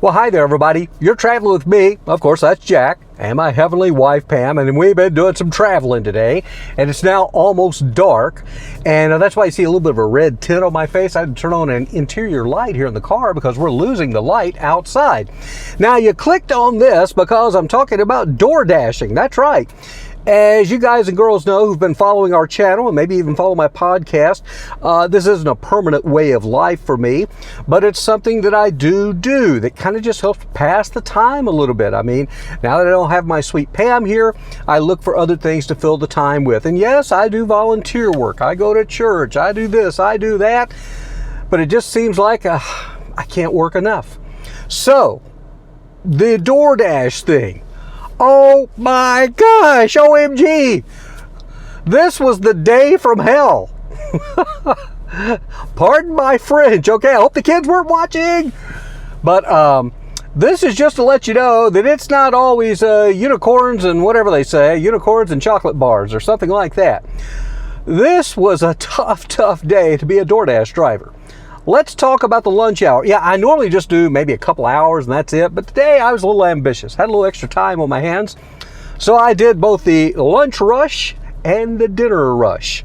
Well, hi there, everybody. You're traveling with me. Of course, that's Jack and my heavenly wife, Pam, and we've been doing some traveling today, and it's now almost dark, and that's why you see a little bit of a red tint on my face. I had to turn on an interior light here in the car because we're losing the light outside. Now, you clicked on this because I'm talking about DoorDashing. That's right. As you guys and girls know who've been following our channel and maybe even follow my podcast, this isn't a permanent way of life for me, but it's something that I do that kind of just helps pass the time a little bit. I mean, now that I don't have my sweet Pam here, I look for other things to fill the time with. And yes, I do volunteer work. I go to church. I do this. I do that. But it just seems like I can't work enough. So, the DoorDash thing. Oh my gosh, OMG. This was the day from hell. Pardon my French, okay? I hope the kids weren't watching. But this is just to let you know that it's not always unicorns and whatever they say, unicorns and chocolate bars or something like that. This was a tough day to be a DoorDash driver. Let's talk about the lunch hour. Yeah, I normally just do maybe a couple hours and that's it. But today I was a little ambitious. Had a little extra time on my hands. So I did both the lunch rush and the dinner rush.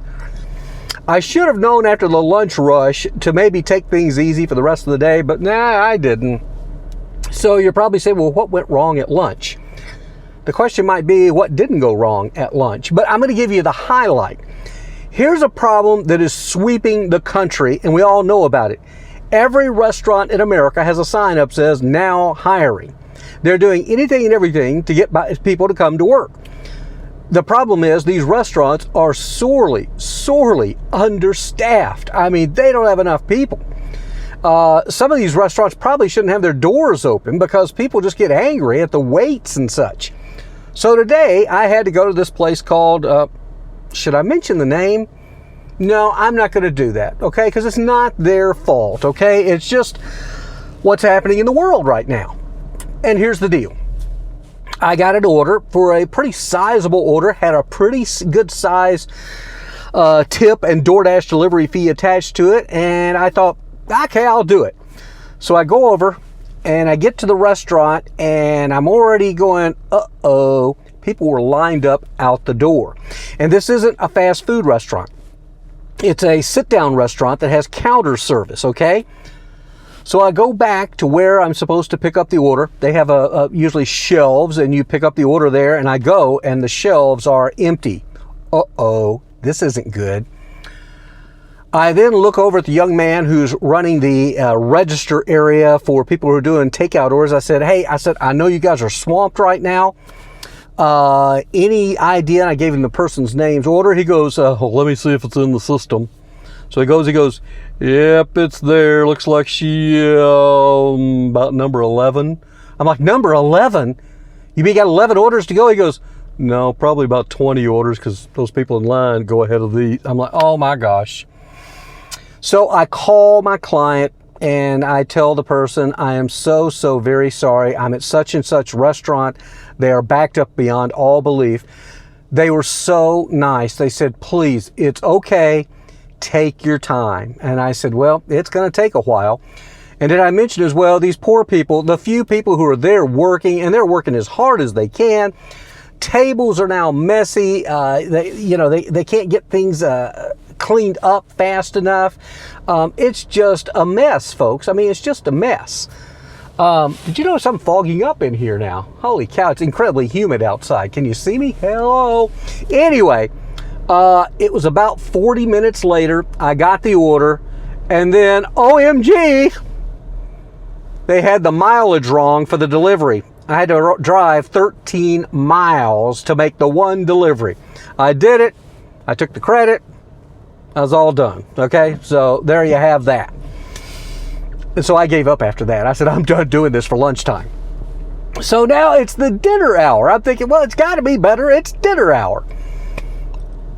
I should have known after the lunch rush to maybe take things easy for the rest of the day, but nah, I didn't. So you're probably saying, well, what went wrong at lunch? The question might be, what didn't go wrong at lunch? But I'm going to give you the highlight. Here's a problem that is sweeping the country, and we all know about it. Every restaurant in America has a sign up that says, now hiring. They're doing anything and everything to get people to come to work. The problem is these restaurants are sorely understaffed. I mean, they don't have enough people. Some of these restaurants probably shouldn't have their doors open because people just get angry at the waits and such. So today I had to go to this place called... should I mention the name? No, I'm not going to do that, okay? Because it's not their fault, okay? It's just what's happening in the world right now. And here's the deal. I got an order for a pretty sizable order, had a pretty good size tip and DoorDash delivery fee attached to it, and I thought, okay, I'll do it. So I go over, and I get to the restaurant, and I'm already going, uh-oh. People were lined up out the door. And this isn't a fast food restaurant. It's a sit-down restaurant that has counter service, okay? So I go back to where I'm supposed to pick up the order. They have usually shelves, and you pick up the order there, and I go, and the shelves are empty. Uh-oh, this isn't good. I then look over at the young man who's running the register area for people who are doing takeout orders. I said, hey, I know you guys are swamped right now. Any idea? And I gave him the person's name's order. He goes, well, let me see if it's in the system. So he goes, yep, it's there. Looks like she, about number 11. I'm like, number 11? You mean you got 11 orders to go? He goes, no, probably about 20 orders because those people in line go ahead of these. I'm like, oh my gosh. So I call my client and I tell the person, I am so very sorry. I'm at such and such restaurant. They are backed up beyond all belief. They were so nice. They said, please, it's okay. Take your time. And I said, well, it's going to take a while. And then I mentioned as well, these poor people, the few people who are there working, and they're working as hard as they can. Tables are now messy. They can't get things cleaned up fast enough. It's just a mess, folks. I mean, it's just a mess. Did you notice I'm fogging up in here now? Holy cow, it's incredibly humid outside. Can you see me? Hello. Anyway, it was about 40 minutes later. I got the order, and then, OMG, they had the mileage wrong for the delivery. I had to drive 13 miles to make the one delivery. I did it. I took the credit. I was all done, okay? So there you have that. And so I gave up after that. I said, I'm done doing this for lunchtime. So now it's the dinner hour. I'm thinking, well, it's got to be better. It's dinner hour.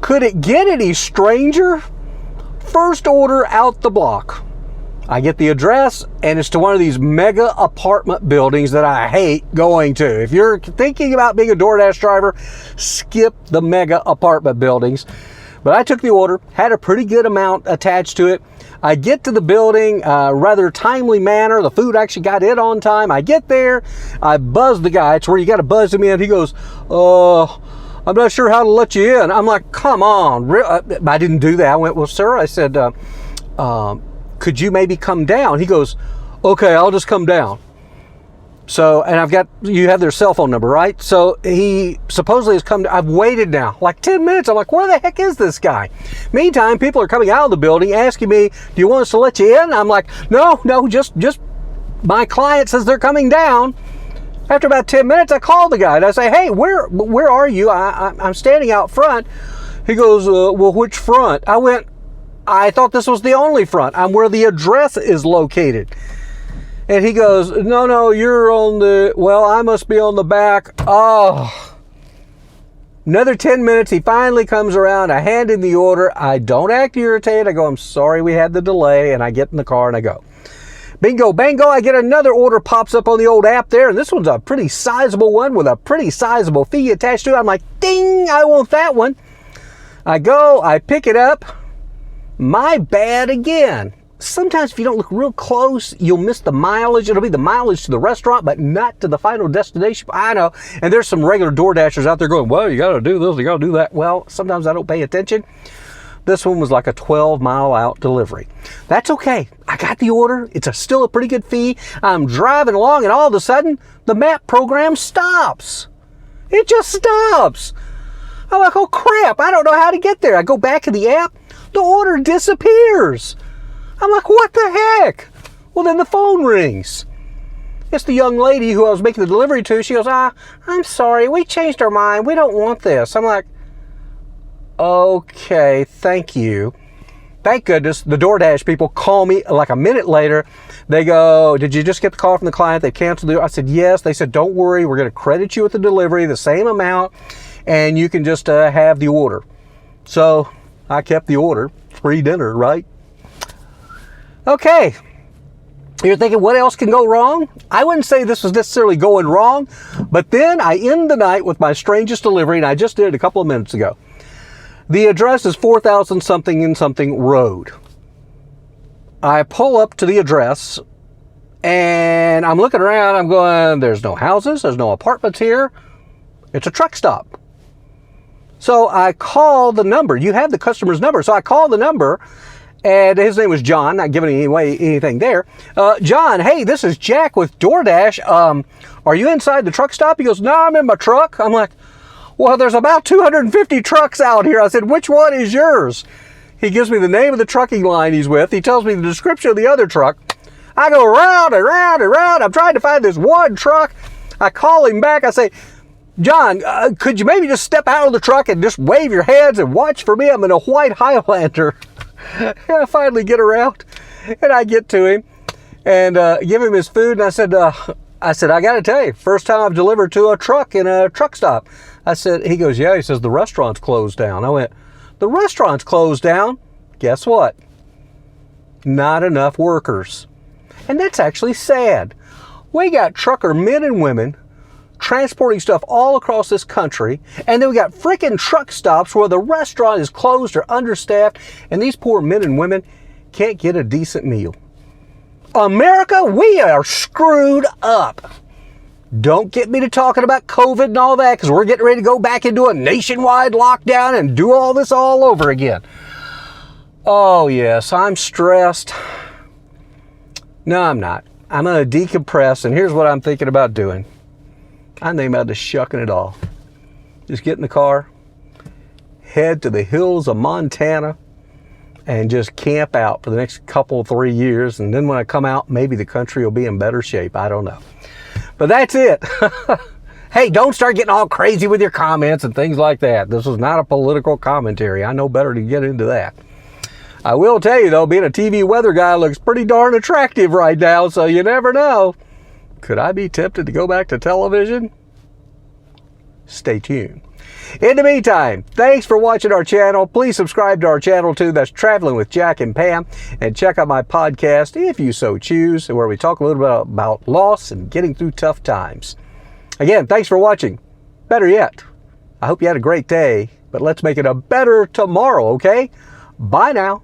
Could it get any stranger? First order out the block. I get the address, and it's to one of these mega apartment buildings that I hate going to. If you're thinking about being a DoorDash driver, skip the mega apartment buildings. But I took the order, had a pretty good amount attached to it. I get to the building, rather timely manner. The food actually got in on time. I get there, I buzz the guy. It's where you got to buzz him in. He goes, I'm not sure how to let you in. I'm like, come on. I didn't do that. I went, well, sir, I said, could you maybe come down? He goes, okay, I'll just come down. So, and you have their cell phone number, right? So he supposedly has come, I've waited now, like 10 minutes. I'm like, where the heck is this guy? Meantime, people are coming out of the building asking me, do you want us to let you in? I'm like, no, just my client says they're coming down. After about 10 minutes, I call the guy and I say, hey, where are you? I'm standing out front. He goes, well, which front? I thought this was the only front. I'm where the address is located. And he goes, no, you're on I must be on the back. Oh, another 10 minutes. He finally comes around. I hand him the order. I don't act irritated. I go, I'm sorry we had the delay. And I get in the car and I go. Bingo, bango. I get another order pops up on the old app there. And this one's a pretty sizable one with a pretty sizable fee attached to it. I'm like, ding, I want that one. I go, I pick it up. My bad again. Sometimes if you don't look real close, you'll miss the mileage. It'll be the mileage to the restaurant, but not to the final destination. I know. And there's some regular DoorDashers out there going, well, you got to do this, you got to do that. Well, sometimes I don't pay attention. This one was like a 12-mile out delivery. That's okay. I got the order. It's still a pretty good fee. I'm driving along and all of a sudden, the map program stops. It just stops. I'm like, oh crap, I don't know how to get there. I go back to the app. The order disappears. I'm like, what the heck? Well, then the phone rings. It's the young lady who I was making the delivery to. She goes, I'm sorry, we changed our mind. We don't want this. I'm like, okay, thank you. Thank goodness the DoorDash people call me like a minute later. They go, did you just get the call from the client? They canceled it. I said, yes. They said, don't worry. We're going to credit you with the delivery, the same amount, and you can just have the order. So I kept the order. Free dinner, right? Okay, you're thinking, what else can go wrong? I wouldn't say this was necessarily going wrong, but then I end the night with my strangest delivery, and I just did it a couple of minutes ago. The address is 4,000 something and something road. I pull up to the address, and I'm looking around, I'm going, there's no houses, there's no apartments here. It's a truck stop. So I call the number. You have the customer's number. So I call the number. And his name was John, not giving anything there. John, hey, this is Jack with DoorDash. Are you inside the truck stop? He goes, no, I'm in my truck. I'm like, well, there's about 250 trucks out here. I said, which one is yours? He gives me the name of the trucking line he's with. He tells me the description of the other truck. I go round and round and round. I'm trying to find this one truck. I call him back. I say, John, could you maybe just step out of the truck and just wave your hands and watch for me? I'm in a white Highlander. And I finally get around and I get to him and give him his food. And I said, I got to tell you, first time I've delivered to a truck in a truck stop. I said, he goes, yeah, he says, the restaurant's closed down. I went, the restaurant's closed down? Guess what? Not enough workers. And that's actually sad. We got trucker men and women transporting stuff all across this country, and then we got freaking truck stops where the restaurant is closed or understaffed, and these poor men and women can't get a decent meal. America, we are screwed up. Don't get me to talking about COVID and all that, because we're getting ready to go back into a nationwide lockdown and do all this all over again. Oh yes, I'm stressed. No, I'm not. I'm going to decompress, and here's what I'm thinking about doing. I'm thinking about just shucking it off. Just get in the car, head to the hills of Montana, and just camp out for the next 3 years. And then when I come out, maybe the country will be in better shape. I don't know. But that's it. Hey, don't start getting all crazy with your comments and things like that. This is not a political commentary. I know better to get into that. I will tell you, though, being a TV weather guy looks pretty darn attractive right now, so you never know. Could I be tempted to go back to television? Stay tuned. In the meantime, thanks for watching our channel. Please subscribe to our channel too. That's Traveling with Jack and Pam. And check out my podcast, if you so choose, where we talk a little bit about loss and getting through tough times. Again, thanks for watching. Better yet, I hope you had a great day, but let's make it a better tomorrow, okay? Bye now.